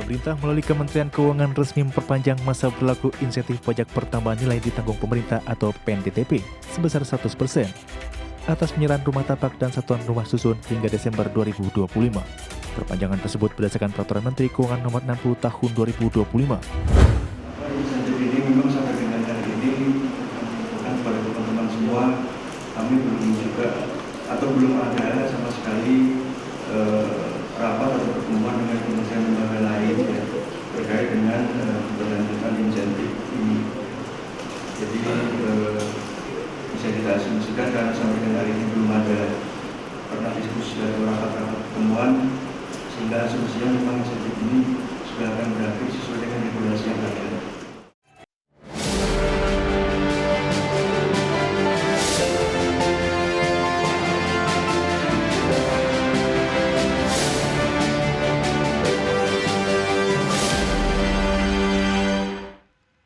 Pemerintah melalui Kementerian Keuangan resmi memperpanjang masa berlaku insentif pajak pertambahan nilai ditanggung pemerintah atau PNDTP sebesar 100% atas penyerahan rumah tapak dan satuan rumah susun hingga Desember 2025. Perpanjangan tersebut berdasarkan Peraturan Menteri Keuangan Nomor 60 Tahun 2025. Insentif ini memang sampai dengan hari ini bukan kepada teman-teman semua, kami belum juga atau belum ada sama sekali rapat atau pertemuan dengan kementerian lembaga lain ya, terkait dengan berlanjutan insentif ini. Jadi bisa kita asumsikan karena sampai dengan hari ini belum ada pernah diskusi atau rapat-rapat pertemuan, sehingga asumsinya memang insentif ini sudah akan berakhir sesuai dengan regulasi yang ada.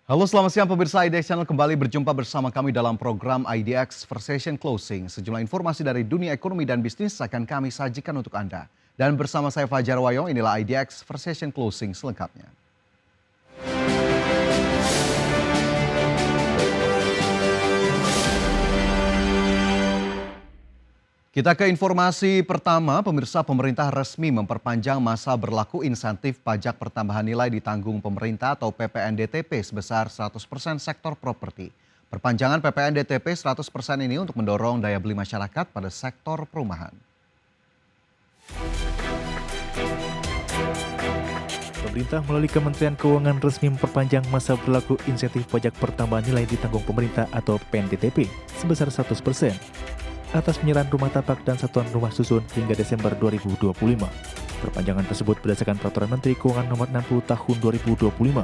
Halo, selamat siang pemirsa IDX Channel, kembali berjumpa bersama kami dalam program IDX Versation Closing. Sejumlah informasi dari dunia ekonomi dan bisnis akan kami sajikan untuk Anda. Dan bersama saya Fajar Wayong, inilah IDX Versation Closing selengkapnya. Kita ke informasi pertama, pemirsa. Pemerintah resmi memperpanjang masa berlaku insentif pajak pertambahan nilai ditanggung pemerintah atau PPNDTP sebesar 100% sektor properti. Perpanjangan PPNDTP 100% ini untuk mendorong daya beli masyarakat pada sektor perumahan. Pemerintah melalui Kementerian Keuangan resmi memperpanjang masa berlaku insentif pajak pertambahan nilai ditanggung pemerintah atau PNDTP sebesar 100%. Atas penyerahan rumah tapak dan satuan rumah susun hingga Desember 2025. Perpanjangan tersebut berdasarkan Peraturan Menteri Keuangan Nomor 60 Tahun 2025.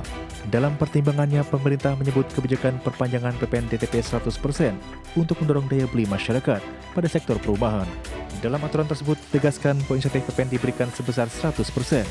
Dalam pertimbangannya, pemerintah menyebut kebijakan perpanjangan PPNDTP 100% untuk mendorong daya beli masyarakat pada sektor perumahan. Dalam aturan tersebut ditegaskan bahwa insentif PPN diberikan sebesar 100%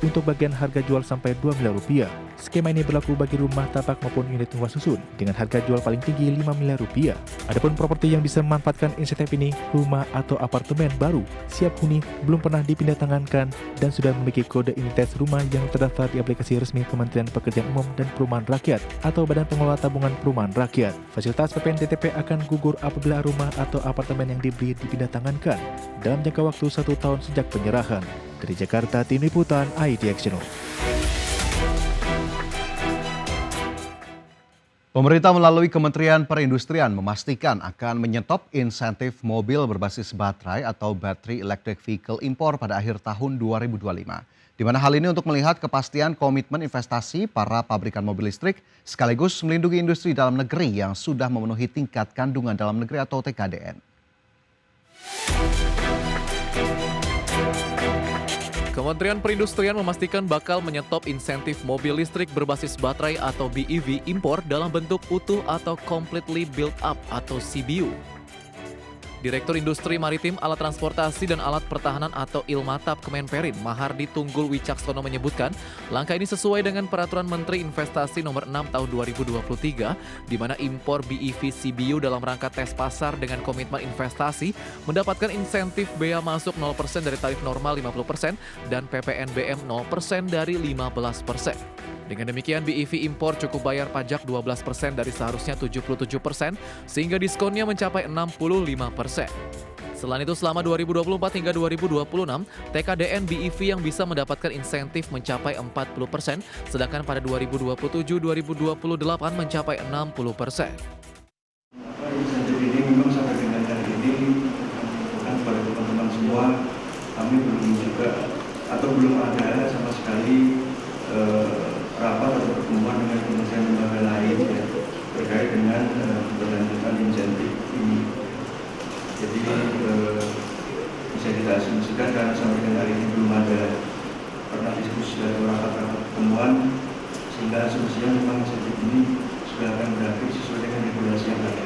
untuk bagian harga jual sampai Rp2 miliar. Skema ini berlaku bagi rumah tapak maupun unit rumah susun dengan harga jual paling tinggi Rp5 miliar. Adapun properti yang bisa memanfaatkan insentif ini, rumah atau apartemen baru, siap huni, belum pernah dipindah tangankan, dan sudah memiliki kode identitas rumah yang terdaftar di aplikasi resmi Kementerian Pekerjaan Umum dan Perumahan Rakyat atau Badan Pengelola Tabungan Perumahan Rakyat. Fasilitas PPNDTP akan gugur apabila rumah atau apartemen yang dibeli dipindah tangankan dalam jangka waktu 1 tahun sejak penyerahan. Dari Jakarta, Tim Liputan IDX Channel. Pemerintah melalui Kementerian Perindustrian memastikan akan menyetop insentif mobil berbasis baterai atau Battery Electric Vehicle impor pada akhir tahun 2025. Di mana hal ini untuk melihat kepastian komitmen investasi para pabrikan mobil listrik sekaligus melindungi industri dalam negeri yang sudah memenuhi tingkat kandungan dalam negeri atau TKDN. Kementerian Perindustrian memastikan bakal menyetop insentif mobil listrik berbasis baterai atau BEV impor dalam bentuk utuh atau completely built up atau CBU. Direktur Industri Maritim, Alat Transportasi dan Alat Pertahanan atau Ilmatap Kemenperin, Mahardi Tunggul Wicaksono menyebutkan, langkah ini sesuai dengan Peraturan Menteri Investasi Nomor 6 Tahun 2023, di mana impor BEV CBU dalam rangka tes pasar dengan komitmen investasi mendapatkan insentif bea masuk 0% dari tarif normal 50% dan PPNBM 0% dari 15%. Dengan demikian, BEV impor cukup bayar pajak 12% dari seharusnya 77%, sehingga diskonnya mencapai 65%. Selain itu, selama 2024 hingga 2026, TKDN BEV yang bisa mendapatkan insentif mencapai 40%, sedangkan pada 2027-2028 mencapai 60%. Insentif ini memang sampai dengan hari ini bukan kepada teman-teman semua, kami belum juga atau belum ada sama sekali rapat atau pertemuan dengan kementerian lembaga lain ya, terkait dengan berlanjutan insentif ini. Jadi bisa kita asumsikan karena sampai dengan hari ini belum ada pernah diskusi atau rapat-rapat pertemuan, sehingga asumsinya memang insentif ini sudah akan berakhir sesuai dengan regulasi yang ada.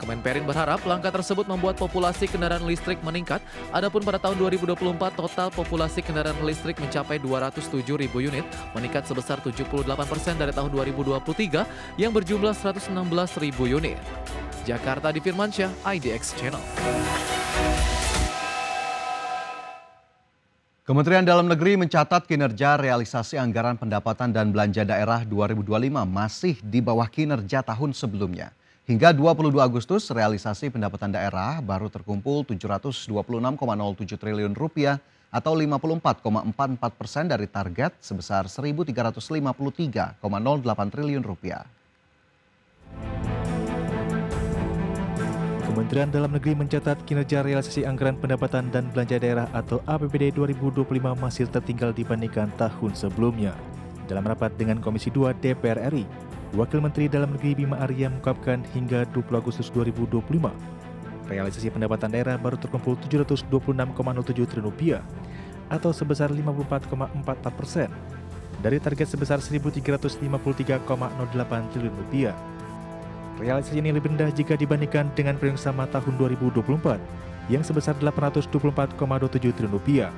Kemenperin berharap langkah tersebut membuat populasi kendaraan listrik meningkat. Adapun pada tahun 2024 total populasi kendaraan listrik mencapai 207.000 unit, meningkat sebesar 78% dari tahun 2023 yang berjumlah 116.000 unit. Jakarta, Di Firmansyah, IDX Channel. Kementerian Dalam Negeri mencatat kinerja realisasi anggaran pendapatan dan belanja daerah 2025 masih di bawah kinerja tahun sebelumnya. Hingga 22 Agustus, realisasi pendapatan daerah baru terkumpul 726,07 triliun rupiah atau 54,44% dari target sebesar 1.353,08 triliun rupiah. Kementerian Dalam Negeri mencatat kinerja realisasi anggaran pendapatan dan belanja daerah atau APBD 2025 masih tertinggal dibandingkan tahun sebelumnya. Dalam rapat dengan Komisi 2 DPR RI, Wakil Menteri Dalam Negeri Bima Arya mengungkapkan hingga 20 Agustus 2025, realisasi pendapatan daerah baru terkumpul 726,07 triliun rupiah atau sebesar 54,44% dari target sebesar 1.353,08 triliun rupiah. Realisasi ini lebih rendah jika dibandingkan dengan periode yang sama tahun 2024 yang sebesar 824,27 triliun rupiah.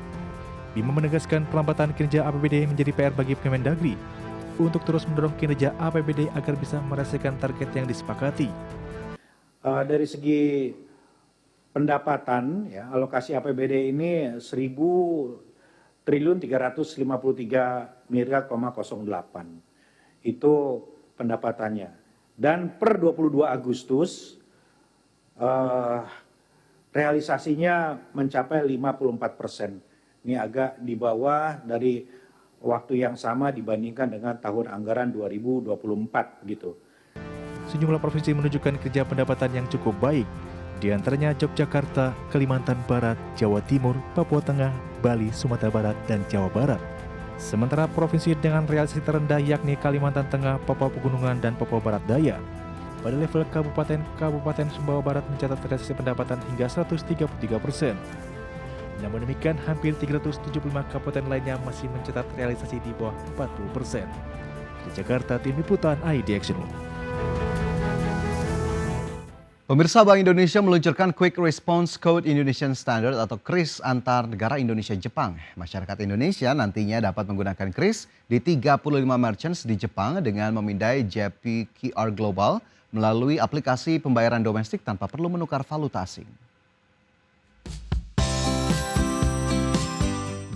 Bima menegaskan pelambatan kinerja APBD menjadi PR bagi Kemendagri untuk terus mendorong kinerja APBD agar bisa merasakan target yang disepakati. Dari segi pendapatan, ya, alokasi APBD ini 1.353,08 itu pendapatannya. Dan per 22 Agustus realisasinya mencapai 54%. Ini agak di bawah dari waktu yang sama dibandingkan dengan tahun anggaran 2024 gitu. Sejumlah provinsi menunjukkan kerja pendapatan yang cukup baik, di antaranya Yogyakarta, Kalimantan Barat, Jawa Timur, Papua Tengah, Bali, Sumatera Barat, dan Jawa Barat. Sementara provinsi dengan realisasi terendah yakni Kalimantan Tengah, Papua Pegunungan, dan Papua Barat Daya. Pada level Kabupaten Sumbawa Barat mencatat realisasi pendapatan hingga 133%. Namun demikian, hampir 375 kabupaten lainnya masih mencatat realisasi di bawah 40%. Di Jakarta, Tim Liputan IDX News. Pemirsa, Bank Indonesia meluncurkan Quick Response Code Indonesian Standard atau KRIS antar negara Indonesia-Jepang. Masyarakat Indonesia nantinya dapat menggunakan KRIS di 35 merchants di Jepang dengan memindai JP QR Global melalui aplikasi pembayaran domestik tanpa perlu menukar valuta asing.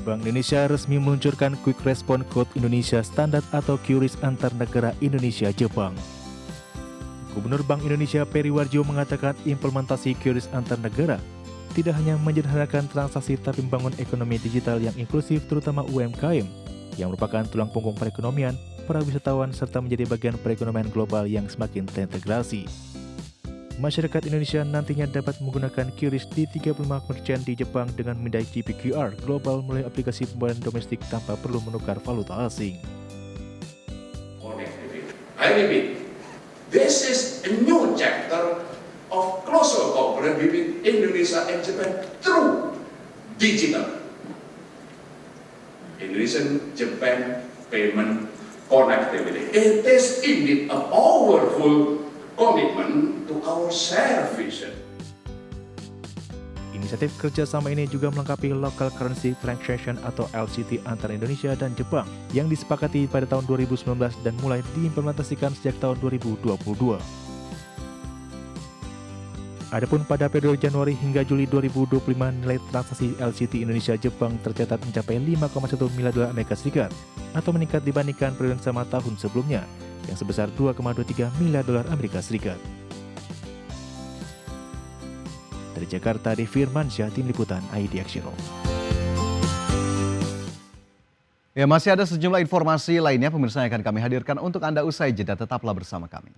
Bank Indonesia resmi meluncurkan Quick Response Code Indonesia Standard atau QRIS antar negara Indonesia-Jepang. Gubernur Bank Indonesia Peri Warjo mengatakan implementasi QRIS antar negara tidak hanya menyederhanakan transaksi tapi membangun ekonomi digital yang inklusif terutama UMKM yang merupakan tulang punggung perekonomian, para wisatawan serta menjadi bagian perekonomian global yang semakin terintegrasi. Masyarakat Indonesia nantinya dapat menggunakan QRIS di 35 merchant di Jepang dengan memindai GPQR global melalui aplikasi pembayaran domestik tanpa perlu menukar valuta asing. I repeat, this is a new chapter of closer cooperation between Indonesia and Japan through digital. Indonesian-Japan payment connectivity. It is indeed a powerful commitment to our shared vision. Inisiatif kerjasama ini juga melengkapi Local Currency Transaction atau LCT antara Indonesia dan Jepang yang disepakati pada tahun 2019 dan mulai diimplementasikan sejak tahun 2022. Adapun pada periode Januari hingga Juli 2025 nilai transaksi LCT Indonesia-Jepang tercatat mencapai 5,1 miliar dolar Amerika Serikat atau meningkat dibandingkan periode sama tahun sebelumnya yang sebesar 2,23 miliar dolar Amerika Serikat. Dari Jakarta, di Firmansyah, Tim Liputan IDX Channel. Ya, masih ada sejumlah informasi lainnya pemirsa yang akan kami hadirkan untuk Anda usai jeda, tetaplah bersama kami.